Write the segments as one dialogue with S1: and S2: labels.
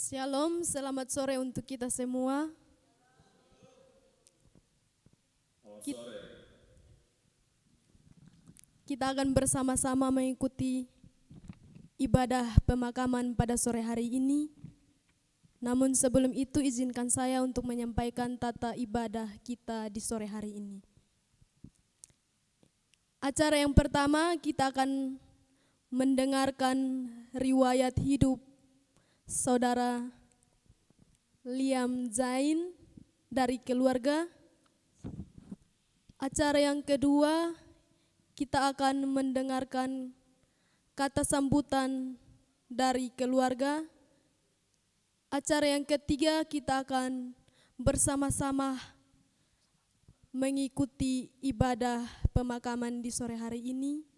S1: Shalom, selamat sore untuk kita semua. Ki- Kita akan bersama-sama mengikuti ibadah pemakaman pada sore hari ini. Namun sebelum itu izinkan saya untuk menyampaikan tata ibadah kita di sore hari ini. Acara yang pertama kita akan mendengarkan riwayat hidup Saudara Liam Zain dari keluarga. Acara yang kedua kita akan mendengarkan kata sambutan dari keluarga. Acara yang ketiga kita akan bersama-sama mengikuti ibadah pemakaman di sore hari ini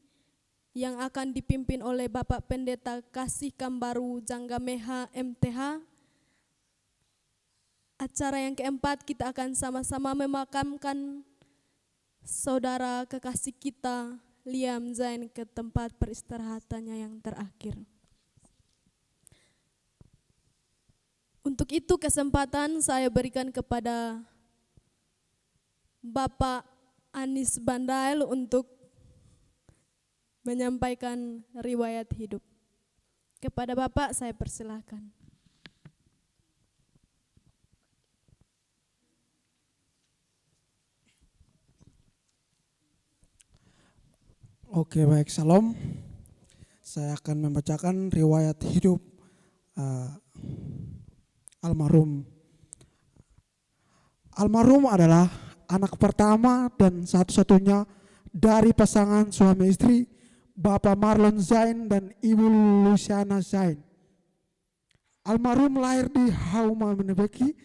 S1: yang akan dipimpin oleh Bapak Pendeta Kasih Kambaru Janggameha MTH. Acara yang keempat kita akan sama-sama memakamkan saudara kekasih kita Liam Zain ke tempat peristirahatannya yang terakhir. Untuk itu kesempatan saya berikan kepada Bapak Anis Bandael untuk menyampaikan riwayat hidup. Kepada Bapak saya persilahkan.
S2: Oke, baik, salam. Saya akan membacakan riwayat hidup almarhum. Almarhum adalah anak pertama dan satu-satunya dari pasangan suami istri Bapak Marlon Zain dan Ibu Luciana Zain. Almarhum lahir di Hauma Menebeki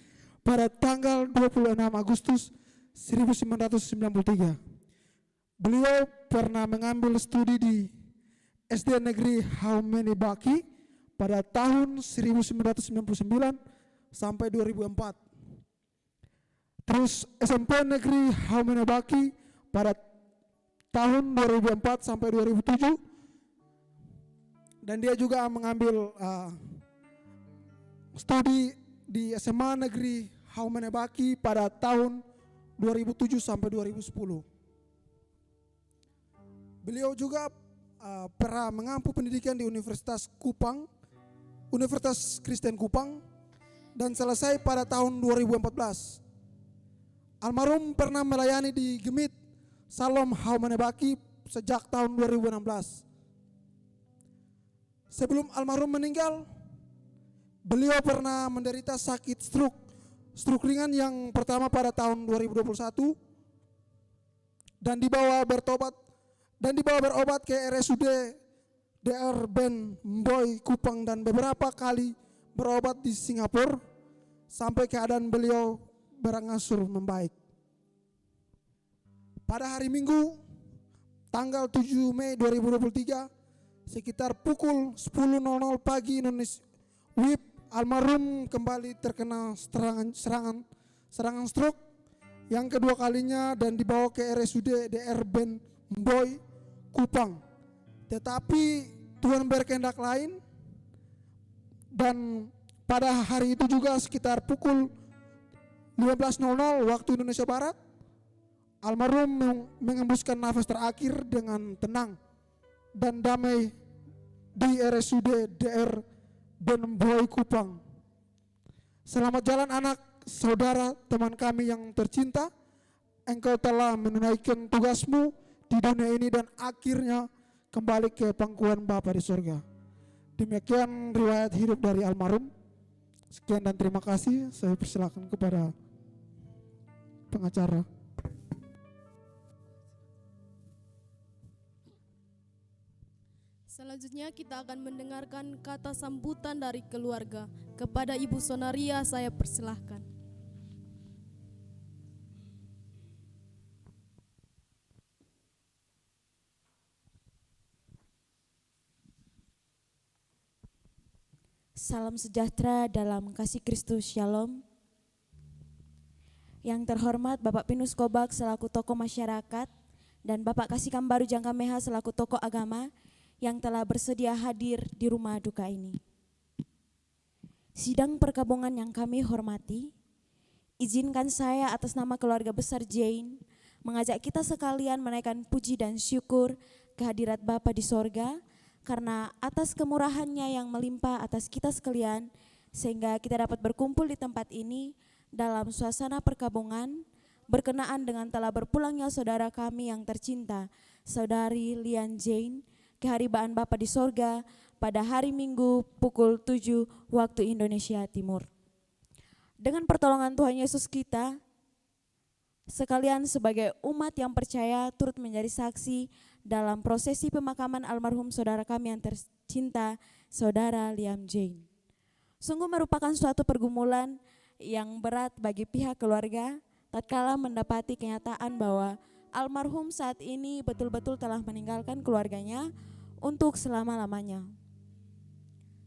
S2: pada tanggal 26 Agustus 1993. Beliau pernah mengambil studi di SD Negeri Haumenibaki pada tahun 1999 sampai 2004. Terus SMP Negeri Haumenibaki pada tahun 2004 sampai 2007. Dan dia juga mengambil studi di SMA Negeri Haumenibaki pada tahun 2007 sampai 2010. Beliau juga pernah mengampu pendidikan di Universitas Kupang, Universitas Kristen Kupang, dan selesai pada tahun 2014. Almarhum pernah melayani di Gemit Salom Haumenibaki sejak tahun 2016. Sebelum almarhum meninggal, beliau pernah menderita sakit stroke ringan yang pertama pada tahun 2021 dan dibawa berobat ke RSUD DR Ben Mboy Kupang dan beberapa kali berobat di Singapura sampai keadaan beliau berangsur membaik. Pada hari Minggu tanggal 7 Mei 2023 sekitar pukul 10.00 pagi Indonesia WIB, almarhum kembali terkena serangan stroke yang kedua kalinya dan dibawa ke RSUD DR Ben Mboy Kupang. Tetapi Tuhan berkehendak lain, dan pada hari itu juga sekitar pukul 15.00 waktu Indonesia Barat, almarhum mengembuskan nafas terakhir dengan tenang dan damai di RSUD DR Ben Mboy Kupang. Selamat jalan anak, saudara, teman kami yang tercinta. Engkau telah menunaikan tugasmu di dunia ini dan akhirnya kembali ke pangkuan Bapa di surga. Demikian riwayat hidup dari almarhum. Sekian dan terima kasih. Saya persilakan kepada pengacara.
S1: Selanjutnya kita akan mendengarkan kata sambutan dari keluarga. Kepada Ibu Sonaria saya persilahkan.
S3: Salam sejahtera dalam kasih Kristus, Shalom. Yang terhormat Bapak Pinus Kobak selaku tokoh masyarakat dan Bapak Kasih Kambaru Janggameha selaku tokoh agama yang telah bersedia hadir di rumah duka ini. Sidang perkabungan yang kami hormati, izinkan saya atas nama keluarga besar Jane mengajak kita sekalian menaikkan puji dan syukur kehadirat Bapa di sorga, karena atas kemurahannya yang melimpah atas kita sekalian, sehingga kita dapat berkumpul di tempat ini dalam suasana perkabungan, berkenaan dengan telah berpulangnya saudara kami yang tercinta, Saudari Lian Jane, keharibaan Bapa di sorga pada hari Minggu pukul 7 waktu Indonesia Timur. Dengan pertolongan Tuhan Yesus kita, sekalian sebagai umat yang percaya turut menjadi saksi dalam prosesi pemakaman almarhum saudara kami yang tercinta, Saudara Liam Jane. Sungguh merupakan suatu pergumulan yang berat bagi pihak keluarga tatkala mendapati kenyataan bahwa almarhum saat ini betul-betul telah meninggalkan keluarganya untuk selama-lamanya.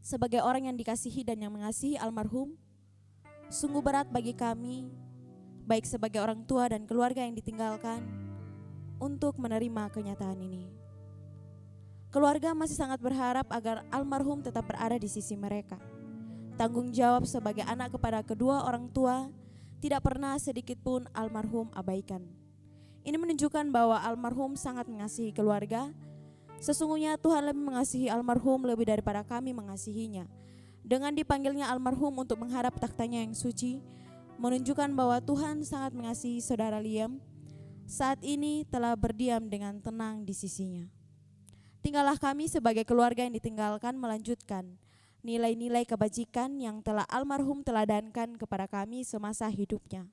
S3: Sebagai orang yang dikasihi dan yang mengasihi almarhum, sungguh berat bagi kami, baik sebagai orang tua dan keluarga yang ditinggalkan, untuk menerima kenyataan ini. Keluarga masih sangat berharap agar almarhum tetap berada di sisi mereka. Tanggung jawab sebagai anak kepada kedua orang tua tidak pernah sedikit pun almarhum abaikan. Ini menunjukkan bahwa almarhum sangat mengasihi keluarga. Sesungguhnya Tuhan lebih mengasihi almarhum lebih daripada kami mengasihinya. Dengan dipanggilnya almarhum untuk mengharap taktanya yang suci, menunjukkan bahwa Tuhan sangat mengasihi saudara Liam, saat ini telah berdiam dengan tenang di sisinya. Tinggallah kami sebagai keluarga yang ditinggalkan melanjutkan nilai-nilai kebajikan yang telah almarhum teladankan kepada kami semasa hidupnya.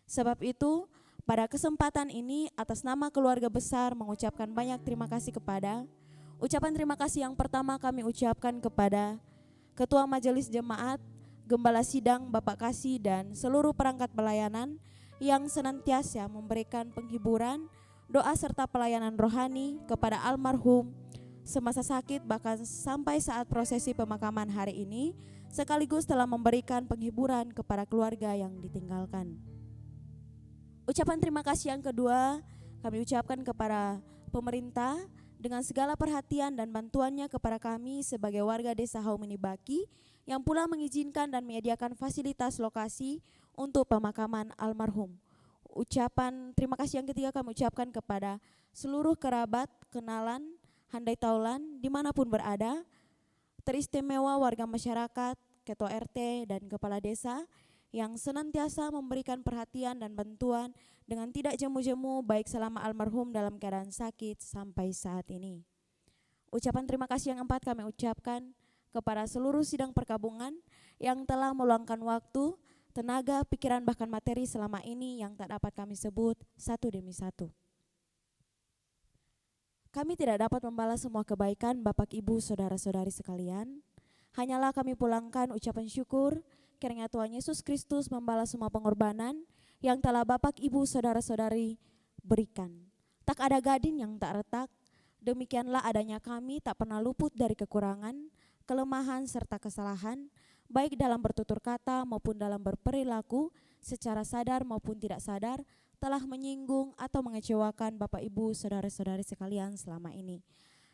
S3: Sebab itu, pada kesempatan ini atas nama keluarga besar mengucapkan banyak terima kasih kepada, ucapan terima kasih yang pertama kami ucapkan kepada Ketua Majelis Jemaat, Gembala Sidang Bapak Kasih dan seluruh perangkat pelayanan yang senantiasa memberikan penghiburan, doa serta pelayanan rohani kepada almarhum semasa sakit bahkan sampai saat prosesi pemakaman hari ini, sekaligus telah memberikan penghiburan kepada keluarga yang ditinggalkan. Ucapan terima kasih yang kedua kami ucapkan kepada pemerintah dengan segala perhatian dan bantuannya kepada kami sebagai warga desa Haumenibaki yang pula mengizinkan dan menyediakan fasilitas lokasi untuk pemakaman almarhum. Ucapan terima kasih yang ketiga kami ucapkan kepada seluruh kerabat, kenalan, handai taulan dimanapun berada, teristimewa warga masyarakat, ketua RT dan kepala desa yang senantiasa memberikan perhatian dan bantuan dengan tidak jemu-jemu baik selama almarhum dalam keadaan sakit sampai saat ini. Ucapan terima kasih yang keempat kami ucapkan kepada seluruh sidang perkabungan yang telah meluangkan waktu, tenaga, pikiran bahkan materi selama ini yang tak dapat kami sebut satu demi satu. Kami tidak dapat membalas semua kebaikan Bapak Ibu Saudara-saudari sekalian. Hanyalah kami pulangkan ucapan syukur kiranya Tuhan Yesus Kristus membalas semua pengorbanan yang telah Bapak Ibu Saudara-saudari berikan. Tak ada gading yang tak retak, demikianlah adanya kami tak pernah luput dari kekurangan, kelemahan serta kesalahan, baik dalam bertutur kata maupun dalam berperilaku, secara sadar maupun tidak sadar, telah menyinggung atau mengecewakan Bapak Ibu Saudara-saudari sekalian selama ini.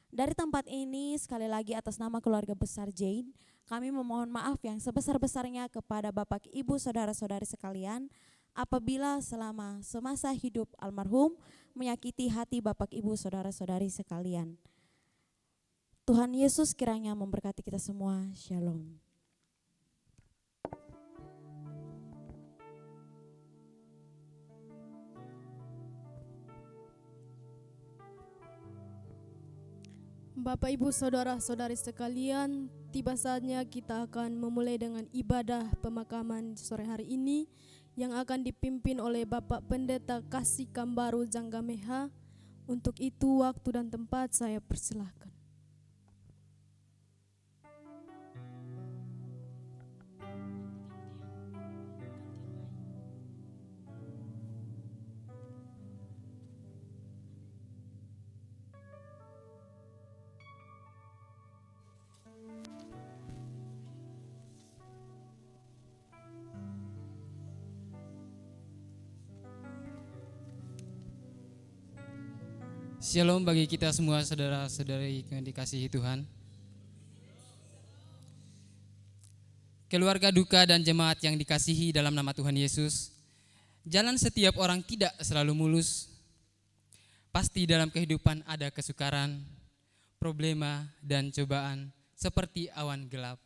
S3: Dari tempat ini sekali lagi atas nama keluarga besar Jane, kami memohon maaf yang sebesar-besarnya kepada Bapak Ibu Saudara-saudari sekalian apabila selama semasa hidup almarhum menyakiti hati Bapak Ibu Saudara-saudari sekalian. Tuhan Yesus kiranya memberkati kita semua. Shalom.
S1: Bapak Ibu Saudara-saudari sekalian, tiba saatnya kita akan memulai dengan ibadah pemakaman sore hari ini yang akan dipimpin oleh Bapak Pendeta Kasih Kambaru Janggameha. Untuk itu waktu dan tempat saya persilahkan.
S4: Shalom bagi kita semua saudara-saudari yang dikasihi Tuhan. Keluarga duka dan jemaat yang dikasihi dalam nama Tuhan Yesus, jalan setiap orang tidak selalu mulus. Pasti dalam kehidupan ada kesukaran, problema, dan cobaan seperti awan gelap.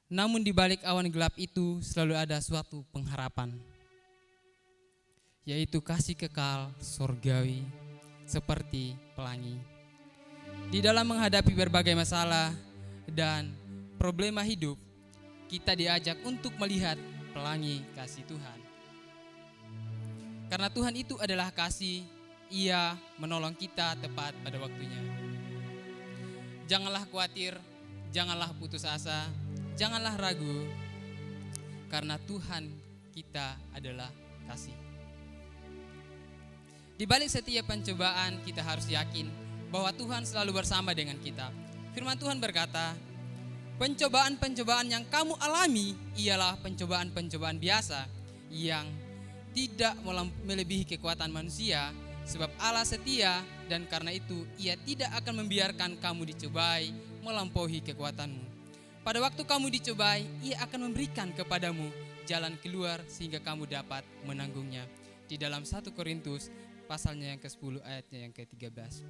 S4: Namun di balik awan gelap itu selalu ada suatu pengharapan, yaitu kasih kekal surgawi seperti pelangi. Di dalam menghadapi berbagai masalah dan problema hidup, kita diajak untuk melihat pelangi kasih Tuhan. Karena Tuhan itu adalah kasih, Ia menolong kita tepat pada waktunya. Janganlah khawatir, janganlah putus asa, janganlah ragu, karena Tuhan kita adalah kasih. Di balik setiap pencobaan, kita harus yakin bahwa Tuhan selalu bersama dengan kita. Firman Tuhan berkata, pencobaan-pencobaan yang kamu alami ialah pencobaan-pencobaan biasa yang tidak melebihi kekuatan manusia, sebab Allah setia dan karena itu Ia tidak akan membiarkan kamu dicobai melampaui kekuatanmu. Pada waktu kamu dicobai, Ia akan memberikan kepadamu jalan keluar sehingga kamu dapat menanggungnya. Di dalam 1 Korintus pasalnya yang ke-10 ayatnya yang ke-13.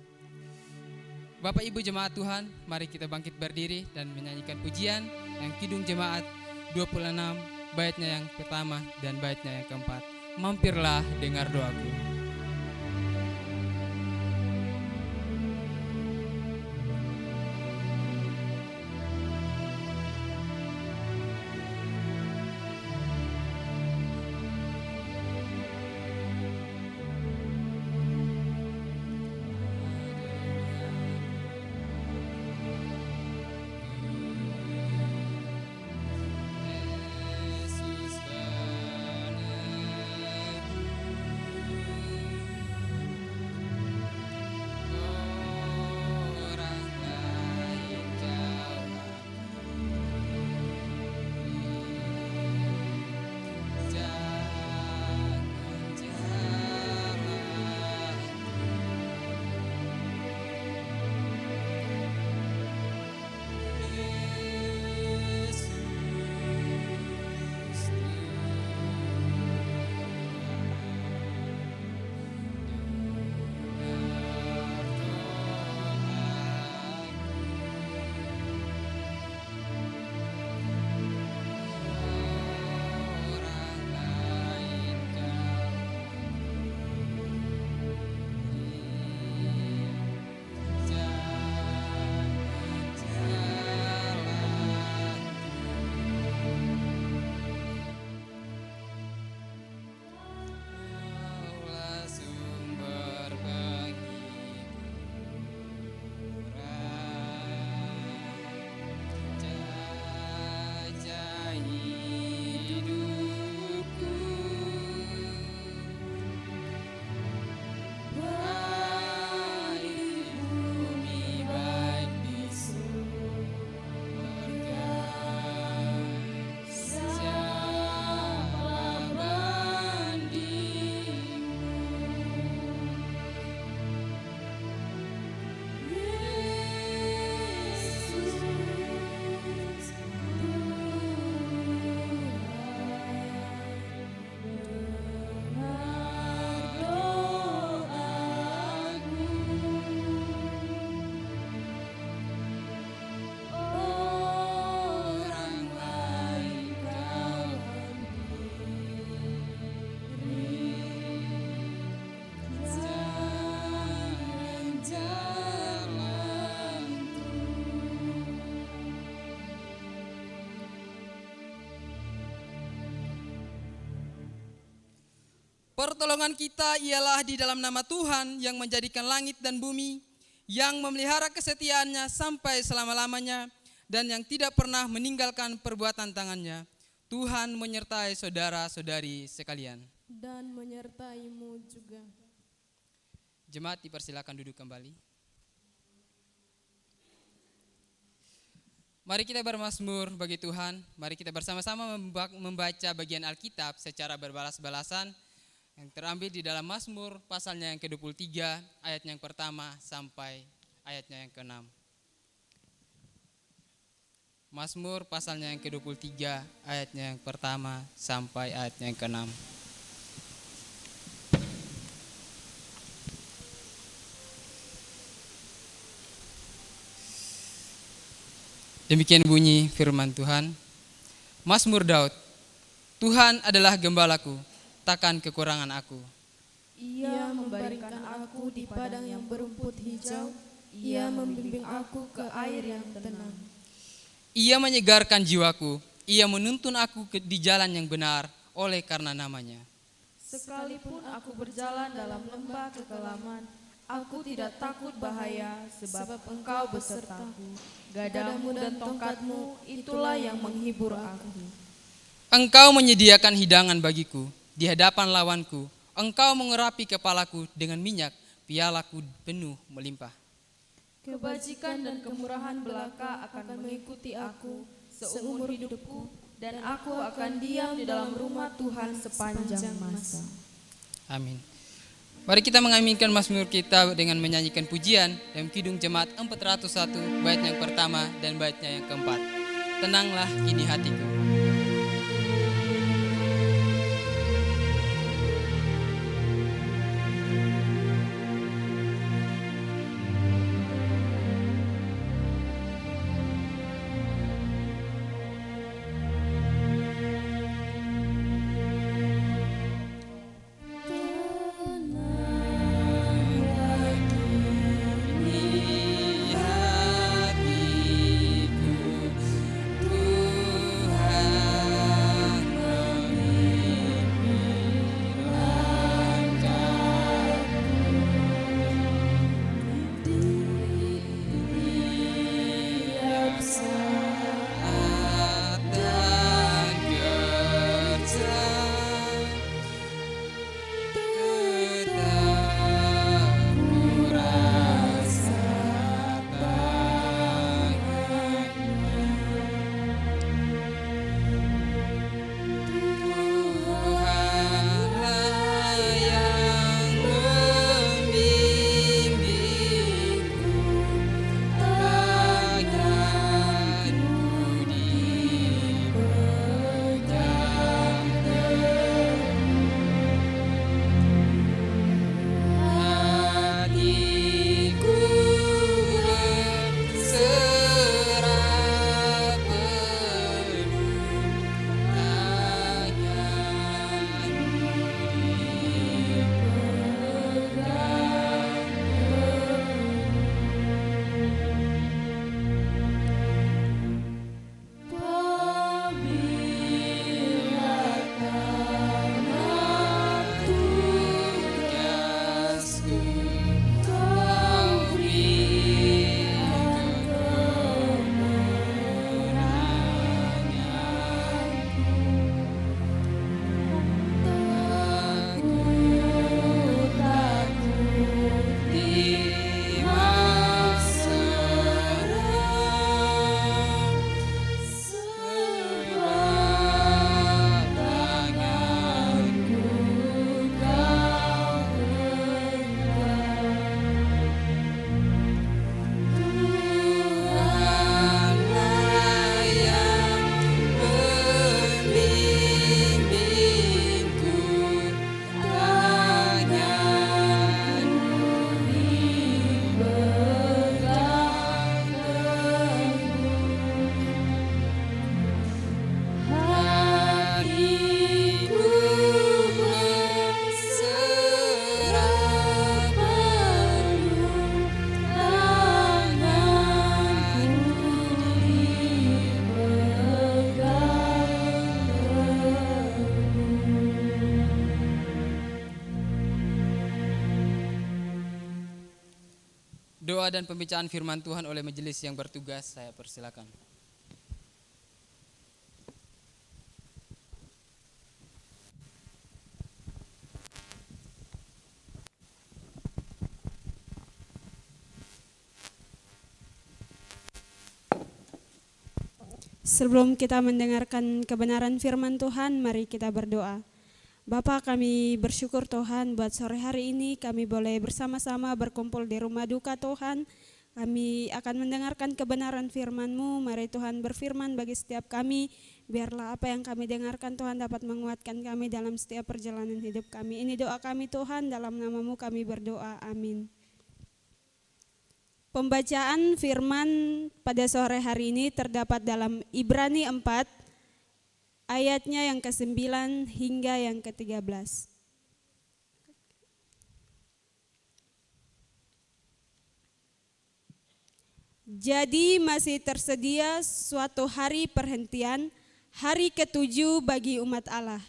S4: Bapak Ibu jemaat Tuhan, mari kita bangkit berdiri dan menyanyikan pujian yang Kidung Jemaat 26, baitnya yang pertama dan baitnya yang keempat. Mampirlah dengar doaku. Pertolongan kita ialah di dalam nama Tuhan yang menjadikan langit dan bumi, yang memelihara kesetiaannya sampai selama-lamanya, dan yang tidak pernah meninggalkan perbuatan tangannya. Tuhan menyertai saudara-saudari sekalian.
S1: Dan menyertaimu juga.
S4: Jemaat dipersilakan duduk kembali. Mari kita bermazmur bagi Tuhan. Mari kita bersama-sama membaca bagian Alkitab secara berbalas-balasan yang terambil di dalam Mazmur pasalnya yang ke-23 ayatnya yang pertama sampai ayatnya yang ke-6. Mazmur pasalnya yang ke-23 ayatnya yang pertama sampai ayatnya yang ke-6. Demikian bunyi firman Tuhan. Mazmur Daud. Tuhan adalah gembalaku, takkan kekurangan aku.
S1: Ia membaringkan aku di padang yang berumput hijau. Ia membimbing aku ke air yang tenang.
S4: Ia menyegarkan jiwaku, ia menuntun aku di jalan yang benar oleh karena namanya.
S5: Sekalipun aku berjalan dalam lembah kekelaman, aku tidak takut bahaya, sebab Engkau besertaku. Gadamu dan tongkatmu, itulah yang menghibur aku.
S4: Engkau menyediakan hidangan bagiku di hadapan lawanku. Engkau mengurapi kepalaku dengan minyak, pialaku penuh melimpah.
S5: Kebajikan dan kemurahan belaka akan mengikuti aku seumur hidupku, dan aku akan diam di dalam rumah Tuhan sepanjang masa.
S4: Amin. Mari kita mengaminkan Mazmur kita dengan menyanyikan pujian dalam Kidung Jemaat 401 bait yang pertama dan baitnya yang keempat. Tenanglah kini hatiku. Doa dan pembacaan firman Tuhan oleh majelis yang bertugas, saya persilakan.
S6: Sebelum kita mendengarkan kebenaran firman Tuhan, mari kita berdoa. Bapa, kami bersyukur Tuhan buat sore hari ini kami boleh bersama-sama berkumpul di rumah duka Tuhan. Kami akan mendengarkan kebenaran firman-Mu. Mari Tuhan berfirman bagi setiap kami. Biarlah apa yang kami dengarkan Tuhan dapat menguatkan kami dalam setiap perjalanan hidup kami. Ini doa kami Tuhan, dalam nama-Mu kami berdoa. Amin. Pembacaan firman pada sore hari ini terdapat dalam Ibrani 4, ayatnya yang ke-9 hingga yang ke-13. Jadi masih tersedia suatu hari perhentian, hari ke-7 bagi umat Allah.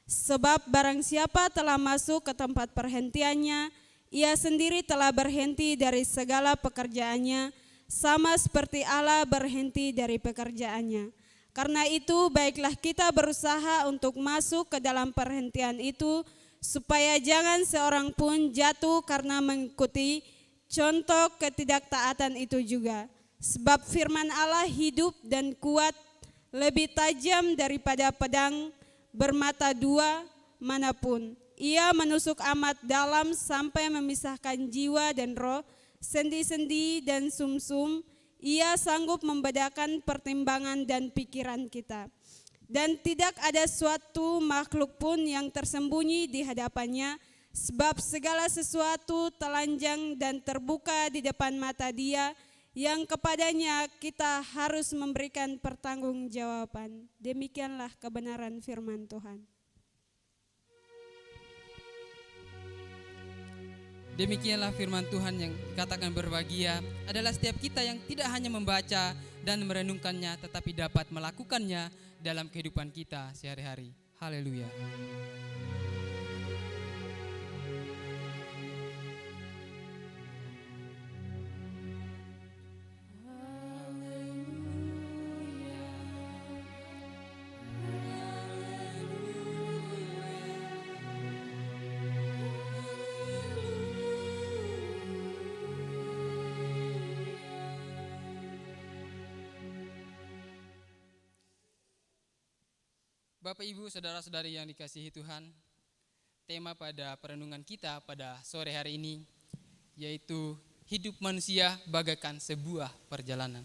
S6: Sebab barang siapa telah masuk ke tempat perhentiannya, ia sendiri telah berhenti dari segala pekerjaannya, sama seperti Allah berhenti dari pekerjaannya. Karena itu baiklah kita berusaha untuk masuk ke dalam perhentian itu, supaya jangan seorang pun jatuh karena mengikuti contoh ketidaktaatan itu juga. Sebab firman Allah hidup dan kuat, lebih tajam daripada pedang bermata dua manapun. Ia menusuk amat dalam sampai memisahkan jiwa dan roh, sendi-sendi dan sumsum. Ia sanggup membedakan pertimbangan dan pikiran kita. Dan tidak ada suatu makhluk pun yang tersembunyi di hadapannya, sebab segala sesuatu telanjang dan terbuka di depan mata Dia, yang kepadanya kita harus memberikan pertanggungjawaban. Demikianlah kebenaran firman Tuhan.
S4: Demikianlah firman Tuhan yang dikatakan berbahagia adalah setiap kita yang tidak hanya membaca dan merenungkannya, tetapi dapat melakukannya dalam kehidupan kita sehari-hari. Haleluya. Bapak, Ibu, saudara-saudari yang dikasihi Tuhan, tema pada perenungan kita pada sore hari ini yaitu hidup manusia bagaikan sebuah perjalanan.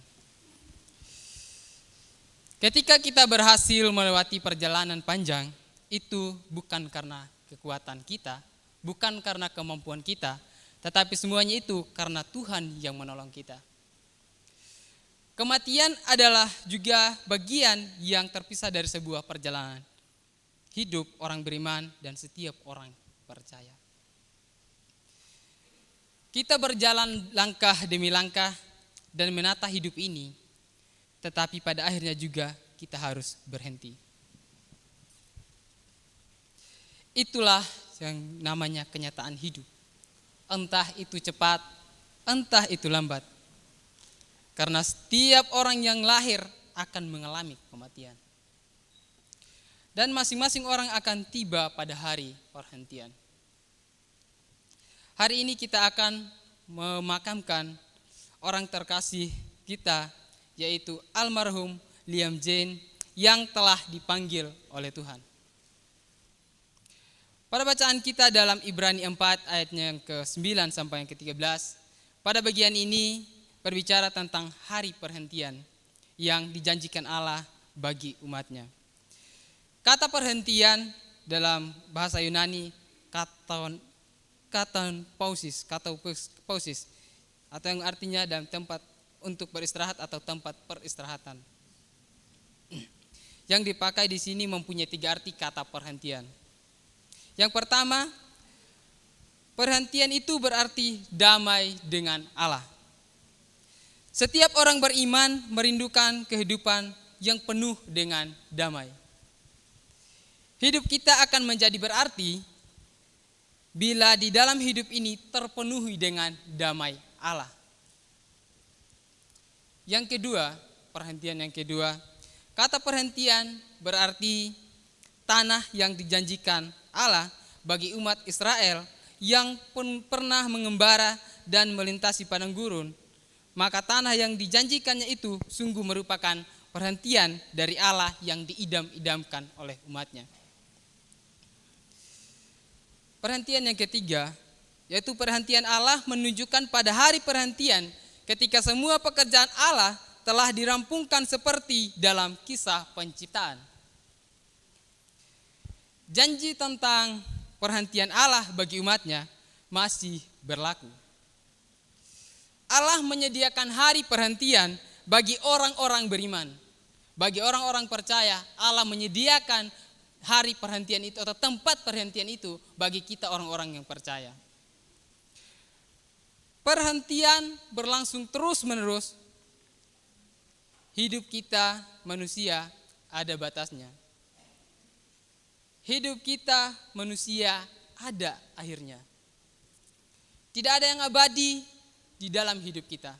S4: Ketika kita berhasil melewati perjalanan panjang, itu bukan karena kekuatan kita, bukan karena kemampuan kita, tetapi semuanya itu karena Tuhan yang menolong kita. Kematian adalah juga bagian yang terpisah dari sebuah perjalanan hidup orang beriman dan setiap orang percaya. Kita berjalan langkah demi langkah dan menata hidup ini, tetapi pada akhirnya juga kita harus berhenti. Itulah yang namanya kenyataan hidup. Entah itu cepat, entah itu lambat. Karena setiap orang yang lahir akan mengalami kematian. Dan masing-masing orang akan tiba pada hari perhentian. Hari ini kita akan memakamkan orang terkasih kita, yaitu almarhum Liam Jane yang telah dipanggil oleh Tuhan. Pada bacaan kita dalam Ibrani 4 ayatnya yang ke-9 sampai yang ke-13, pada bagian ini berbicara tentang hari perhentian yang dijanjikan Allah bagi umatnya. Kata perhentian dalam bahasa Yunani katon pausis, atau yang artinya dalam tempat untuk beristirahat atau tempat peristirahatan. Yang dipakai di sini mempunyai 3 arti kata perhentian. Yang pertama, perhentian itu berarti damai dengan Allah. Setiap orang beriman merindukan kehidupan yang penuh dengan damai. Hidup kita akan menjadi berarti bila di dalam hidup ini terpenuhi dengan damai Allah. Yang kedua, perhentian yang kedua, kata perhentian berarti tanah yang dijanjikan Allah bagi umat Israel yang pernah mengembara dan melintasi padang gurun. Maka tanah yang dijanjikannya itu sungguh merupakan perhentian dari Allah yang diidam-idamkan oleh umatnya. Perhentian yang ketiga, yaitu perhentian Allah menunjukkan pada hari perhentian ketika semua pekerjaan Allah telah dirampungkan seperti dalam kisah penciptaan. Janji tentang perhentian Allah bagi umatnya masih berlaku. Allah menyediakan hari perhentian bagi orang-orang beriman. Bagi orang-orang percaya, Allah menyediakan hari perhentian itu atau tempat perhentian itu bagi kita orang-orang yang percaya. Perhentian berlangsung terus-menerus. Hidup kita manusia ada batasnya. Hidup kita manusia ada akhirnya. Tidak ada yang abadi di dalam hidup kita.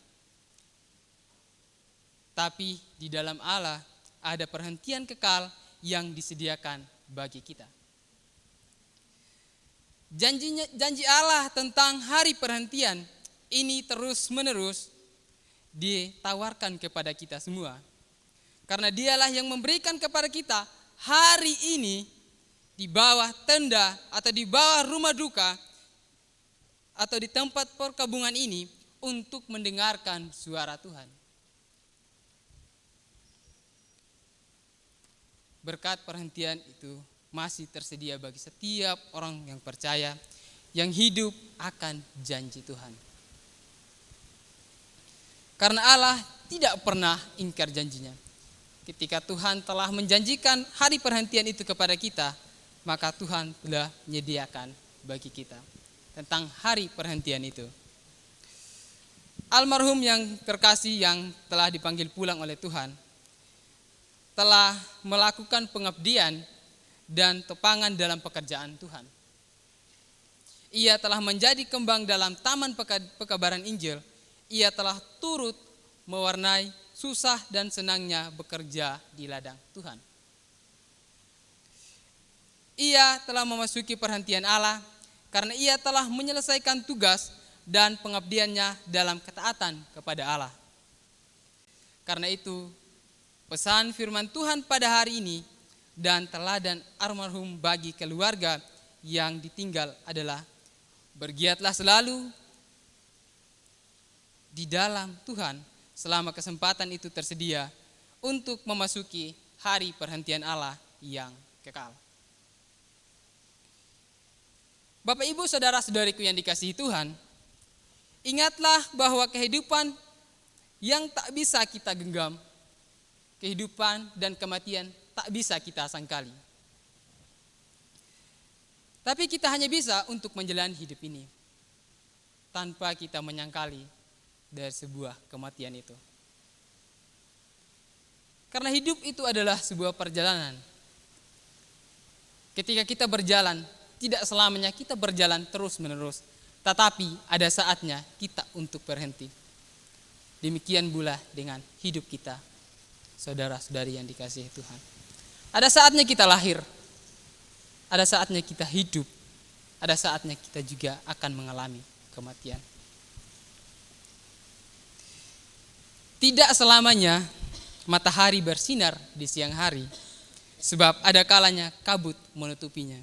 S4: Tapi di dalam Allah ada perhentian kekal yang disediakan bagi kita. Janji Allah tentang hari perhentian ini terus-menerus ditawarkan kepada kita semua. Karena dialah yang memberikan kepada kita hari ini di bawah tenda atau di bawah rumah duka atau di tempat perkabungan ini untuk mendengarkan suara Tuhan. Berkat perhentian itu masih tersedia bagi setiap orang yang percaya, yang hidup akan janji Tuhan. Karena Allah tidak pernah ingkar janjinya. Ketika Tuhan telah menjanjikan hari perhentian itu kepada kita, maka Tuhan telah menyediakan bagi kita tentang hari perhentian itu. Almarhum yang terkasih yang telah dipanggil pulang oleh Tuhan, telah melakukan pengabdian dan tepangan dalam pekerjaan Tuhan. Ia telah menjadi kembang dalam taman pekabaran Injil. Ia telah turut mewarnai susah dan senangnya bekerja di ladang Tuhan. Ia telah memasuki perhentian Allah karena ia telah menyelesaikan tugas dan pengabdiannya dalam ketaatan kepada Allah. Karena itu, pesan firman Tuhan pada hari ini dan teladan almarhum bagi keluarga yang ditinggal adalah bergiatlah selalu di dalam Tuhan selama kesempatan itu tersedia untuk memasuki hari perhentian Allah yang kekal. Bapak Ibu saudara-saudariku yang dikasihi Tuhan, ingatlah bahwa kehidupan yang tak bisa kita genggam, kehidupan dan kematian tak bisa kita sangkali. Tapi kita hanya bisa untuk menjalani hidup ini tanpa kita menyangkali dari sebuah kematian itu. Karena hidup itu adalah sebuah perjalanan. Ketika kita berjalan, tidak selamanya kita berjalan terus-menerus, tetapi ada saatnya kita untuk berhenti. Demikian pula dengan hidup kita, saudara-saudari yang dikasihi Tuhan. Ada saatnya kita lahir, ada saatnya kita hidup, ada saatnya kita juga akan mengalami kematian. Tidak selamanya matahari bersinar di siang hari, sebab ada kalanya kabut menutupinya.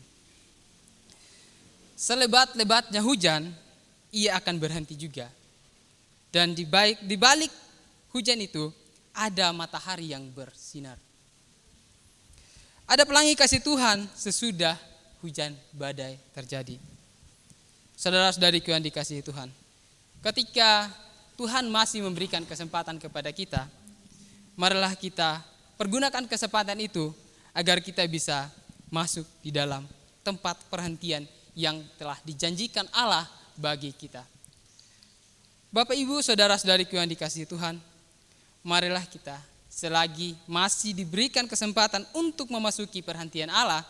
S4: Selebat-lebatnya hujan, ia akan berhenti juga. Dan di balik hujan itu, ada matahari yang bersinar. Ada pelangi kasih Tuhan sesudah hujan badai terjadi. Saudara-saudariku yang dikasihi Tuhan, ketika Tuhan masih memberikan kesempatan kepada kita, marilah kita pergunakan kesempatan itu agar kita bisa masuk di dalam tempat perhentian yang telah dijanjikan Allah bagi kita. Bapak Ibu saudara-saudariku yang dikasihi Tuhan, marilah kita selagi masih diberikan kesempatan untuk memasuki perhentian Allah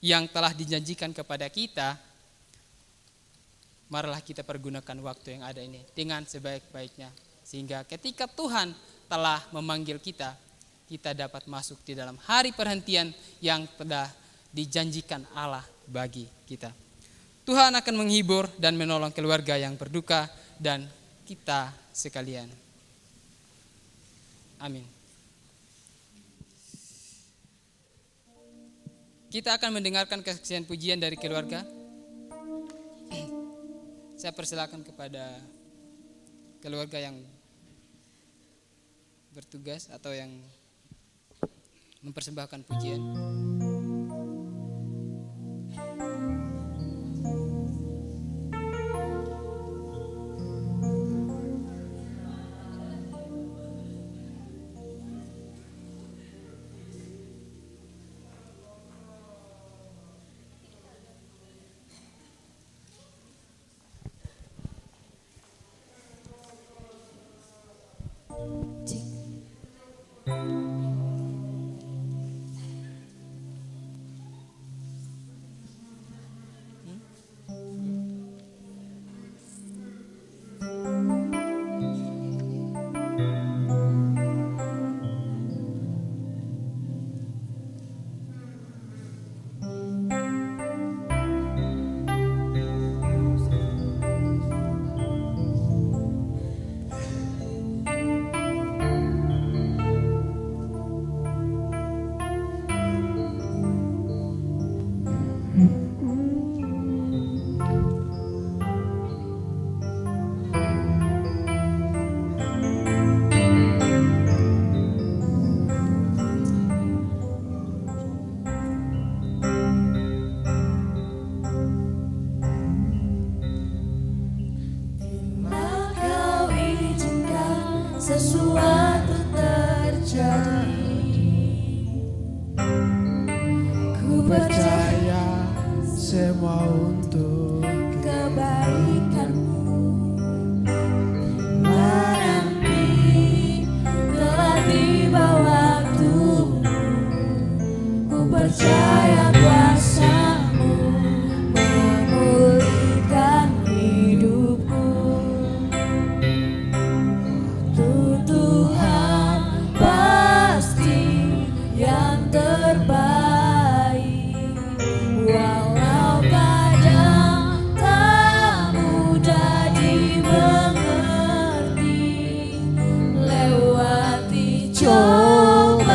S4: yang telah dijanjikan kepada kita, marilah kita pergunakan waktu yang ada ini dengan sebaik-baiknya. Sehingga ketika Tuhan telah memanggil kita, kita dapat masuk di dalam hari perhentian yang telah dijanjikan Allah bagi kita. Tuhan akan menghibur dan menolong keluarga yang berduka dan kita sekalian. Amin. Kita akan mendengarkan kesaksian pujian dari keluarga. Saya persilakan kepada keluarga yang bertugas atau yang mempersembahkan pujian.
S3: Kau izinkan sesuatu terjadi, ku percaya
S2: semua untuk
S3: kebaikanmu. Menanti telah tiba waktumu, ku percaya kuasa-Mu memulihkan hidupku. Tuhan pasti yang terbaik, walau kadang tak mudah dimengerti. Lewati cobaan,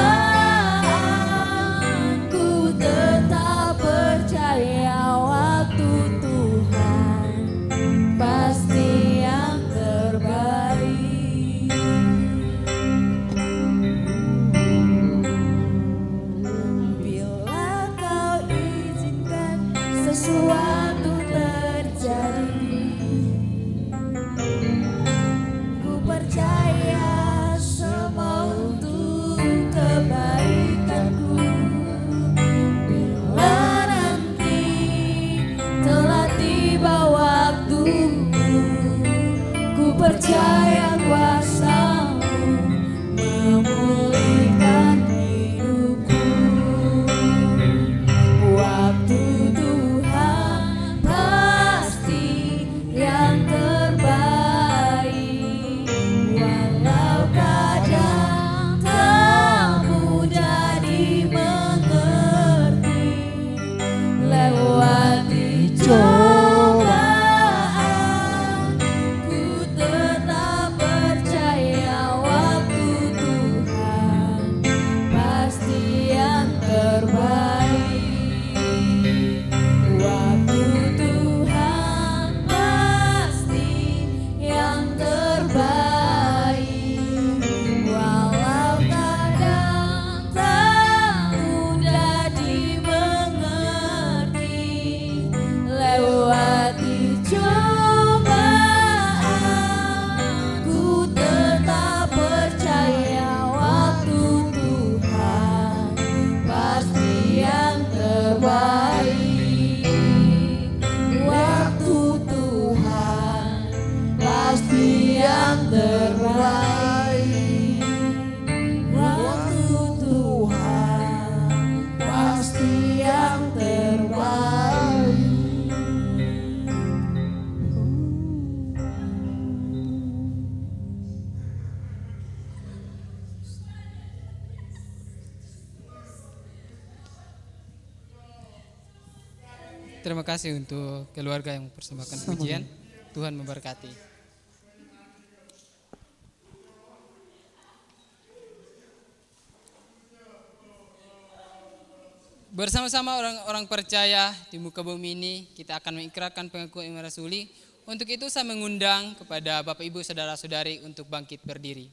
S3: ku tetap percaya waktu Tuhan pasti yang terbaik. Bila kau izinkan sesuatu terjadi, ku percaya semua untuk kebaikanku. Bila nanti telah tiba waktumu, ku percaya kuasa-Mu memulihkan hidupku. Waktu Tuhan pasti yang terbaik, walau kadang tak mudah dimengerti. Lewati cobaan, ku tetap percaya waktu Tuhan pasti yang terbaik. Waktu Tuhan pasti yang terbaik, walau kadang tak mudah dimengerti. Lewati cobaan, ku tetap percaya waktu Tuhan pasti yang terbaik. Waktu Tuhan pasti yang terbaik. Waktu Tuhan pasti yang terbaik.
S4: Terima kasih untuk keluarga yang mempersembahkan pujian. Tuhan memberkati. Bersama-sama orang-orang percaya di muka bumi ini, kita akan mengikrarkan pengakuan iman rasuli Untuk itu saya mengundang kepada Bapak Ibu Saudara-saudari untuk bangkit berdiri.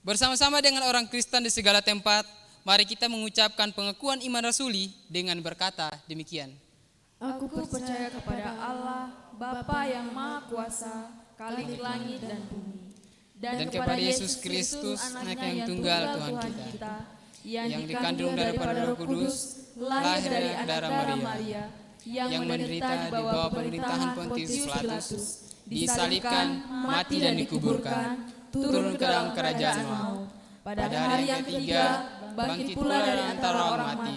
S4: Bersama-sama dengan orang Kristen di segala tempat, mari kita mengucapkan pengakuan iman rasuli dengan berkata demikian.
S5: Aku percaya kepada Allah, Bapa yang Maha Kuasa, Khalik langit dan bumi, dan kepada Yesus Kristus, Anak yang tunggal Tuhan kita, yang dikandung daripada Roh Kudus, lahir dari darah Maria, yang menderita di bawah pemerintahan Pontius Pilatus, disalibkan, mati dan dikuburkan, turun ke dalam kerajaan maut. Pada hari yang ketiga, bangkit pula dari antara orang mati,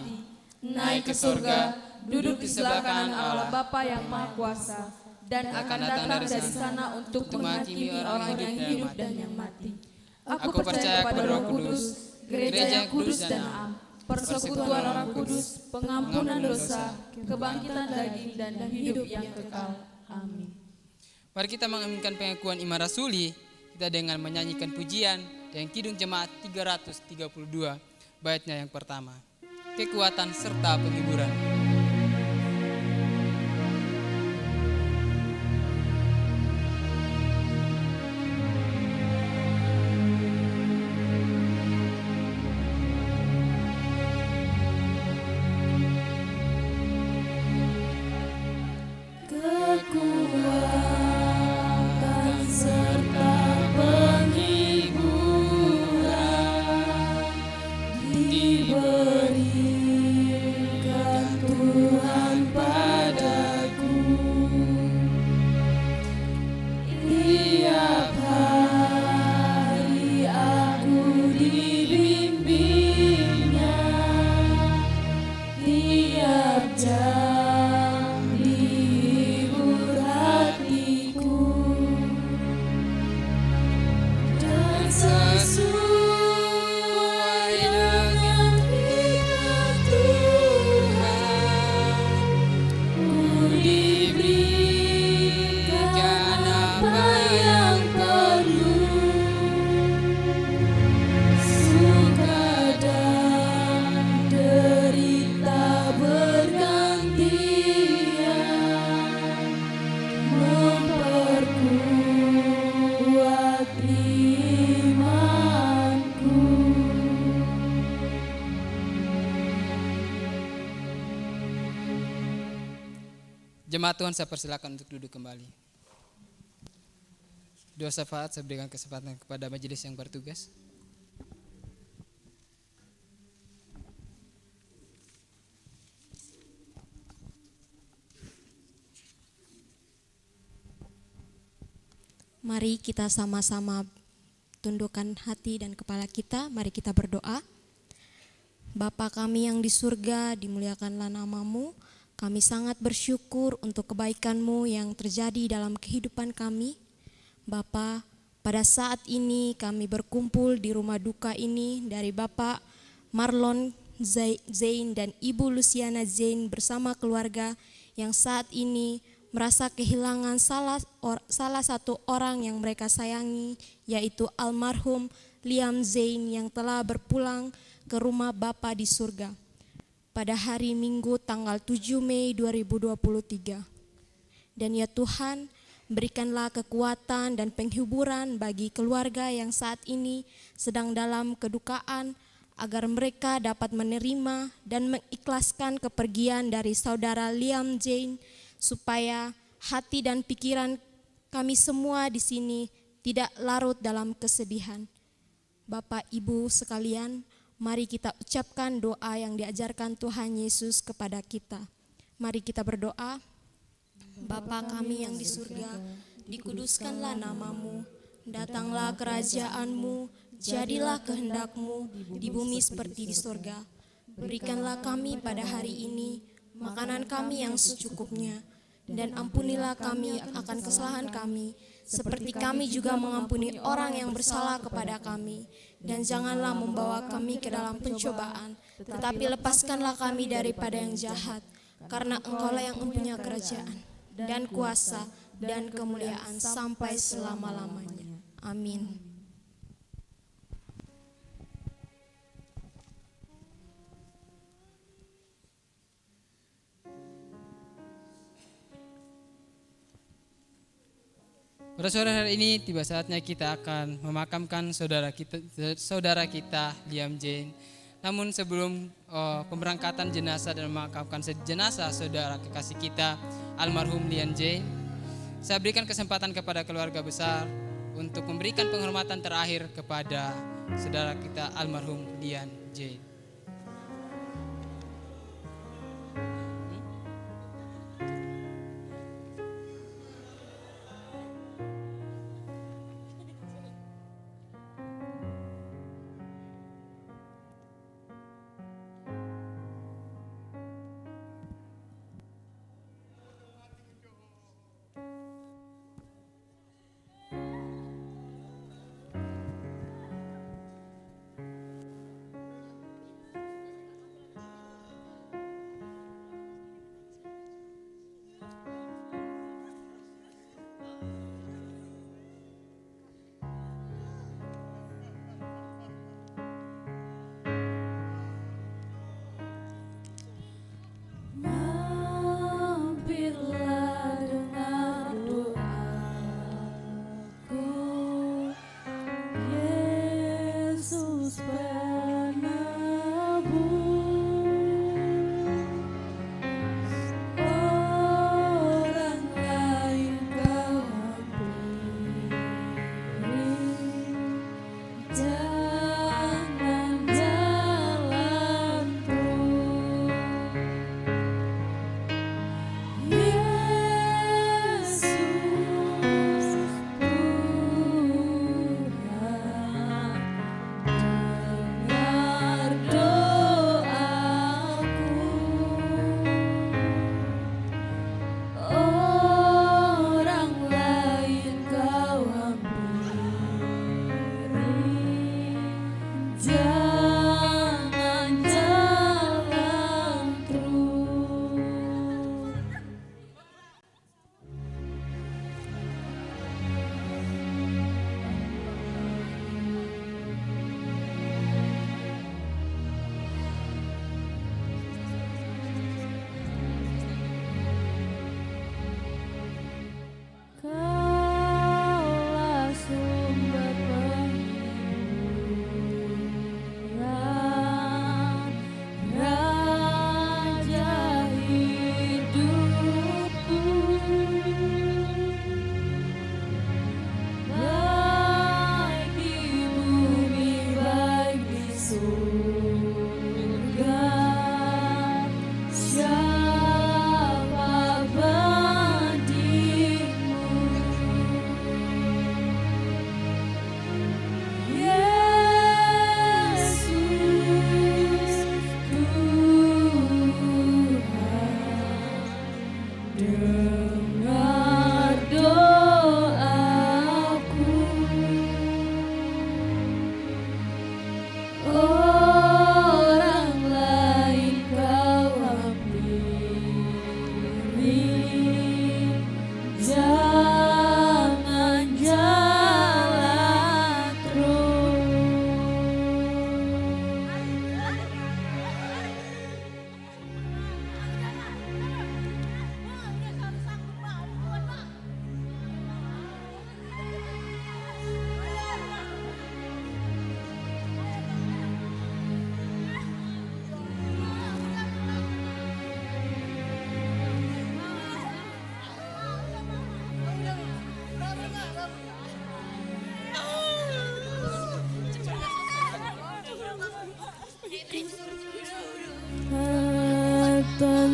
S5: naik ke surga, duduk di sebelah kanan Allah Bapa yang Maha Kuasa, dan akan datang dari sana untuk menghakimi orang yang hidup dan yang mati. Aku percaya kepada Roh Kudus, gereja yang kudus dan am, persekutuan orang kudus, pengampunan dosa, kebangkitan daging dan hidup yang kekal. Amin.
S4: Mari kita mengaminkan pengakuan iman rasuli kita dengan menyanyikan pujian dan Kidung Jemaat 332, baitnya yang pertama. Kekuatan serta penghiburan. Jemaat Tuhan, saya persilakan untuk duduk kembali. Doa syafaat saya berikan kesempatan kepada majelis yang bertugas.
S7: Mari kita sama-sama tundukkan hati dan kepala kita, mari kita berdoa. Bapa kami yang di surga, dimuliakanlah nama-Mu. Kami sangat bersyukur untuk kebaikan-Mu yang terjadi dalam kehidupan kami. Bapa, pada saat ini kami berkumpul di rumah duka ini dari Bapak Marlon Zain dan Ibu Luciana Zain bersama keluarga yang saat ini merasa kehilangan salah satu orang yang mereka sayangi, yaitu almarhum Liam Zain yang telah berpulang ke rumah Bapa di surga pada hari Minggu tanggal 7 Mei 2023. Dan ya Tuhan, berikanlah kekuatan dan penghiburan bagi keluarga yang saat ini sedang dalam kedukaan, agar mereka dapat menerima dan mengikhlaskan kepergian dari saudara Liam Zain, supaya hati dan pikiran kami semua di sini tidak larut dalam kesedihan. Bapak Ibu sekalian, mari kita ucapkan doa yang diajarkan Tuhan Yesus kepada kita. Mari kita berdoa. Bapa kami yang di surga, dikuduskanlah nama-Mu, datanglah kerajaan-Mu, jadilah kehendak-Mu di bumi seperti di surga. Berikanlah kami pada hari ini makanan kami yang secukupnya, dan ampunilah kami akan kesalahan kami, seperti kami juga mengampuni orang yang bersalah kepada kami. Dan janganlah membawa kami ke dalam pencobaan, tetapi lepaskanlah kami daripada yang jahat, karena Engkaulah yang mempunyai kerajaan, dan kuasa, dan kemuliaan sampai selama-lamanya. Amin.
S4: Pada sore hari ini tiba saatnya kita akan memakamkan saudara kita Liam Jane. Namun sebelum pemberangkatan jenazah dan memakamkan jenazah saudara kekasih kita almarhum Liam Jane, saya berikan kesempatan kepada keluarga besar untuk memberikan penghormatan terakhir kepada saudara kita almarhum Liam Jane.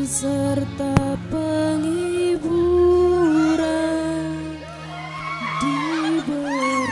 S1: Serta penghiburan diberikan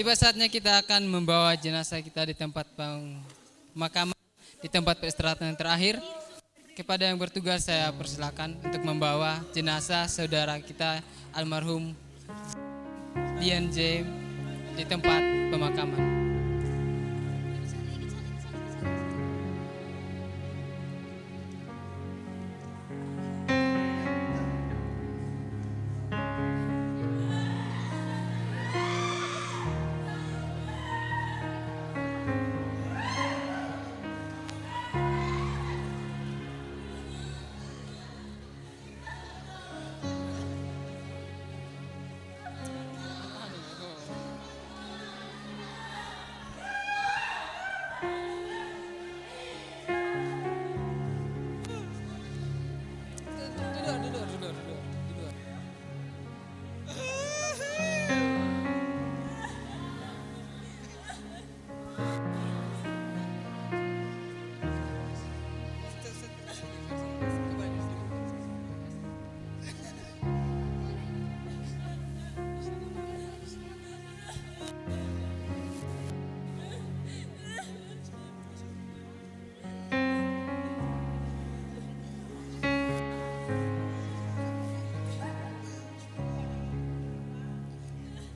S4: Tiba saatnya kita akan membawa jenazah kita di tempat pemakaman, di tempat peristirahatan yang terakhir. Kepada yang bertugas saya persilakan untuk membawa jenazah saudara kita almarhum Dian J di tempat pemakaman.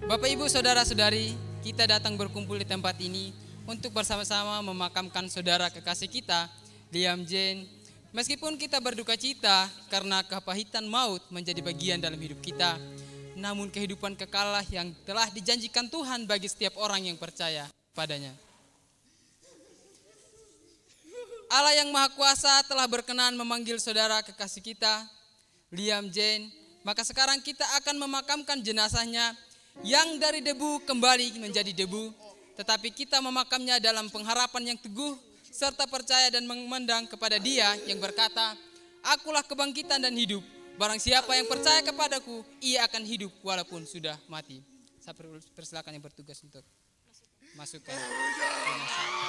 S4: Bapak Ibu Saudara-saudari, kita datang berkumpul di tempat ini untuk bersama-sama memakamkan saudara kekasih kita, Liam Jane. Meskipun kita berduka cita karena kepahitan maut menjadi bagian dalam hidup kita, namun kehidupan kekalah yang telah dijanjikan Tuhan bagi setiap orang yang percaya padanya. Allah yang Maha Kuasa telah berkenan memanggil saudara kekasih kita, Liam Jane. Maka sekarang kita akan memakamkan jenazahnya yang dari debu kembali menjadi debu, tetapi kita memakamnya dalam pengharapan yang teguh serta percaya dan memandang kepada Dia yang berkata, "Akulah kebangkitan dan hidup. Barang siapa yang percaya kepadaku, ia akan hidup walaupun sudah mati." Saya persilakan yang bertugas untuk masukkan jenazah.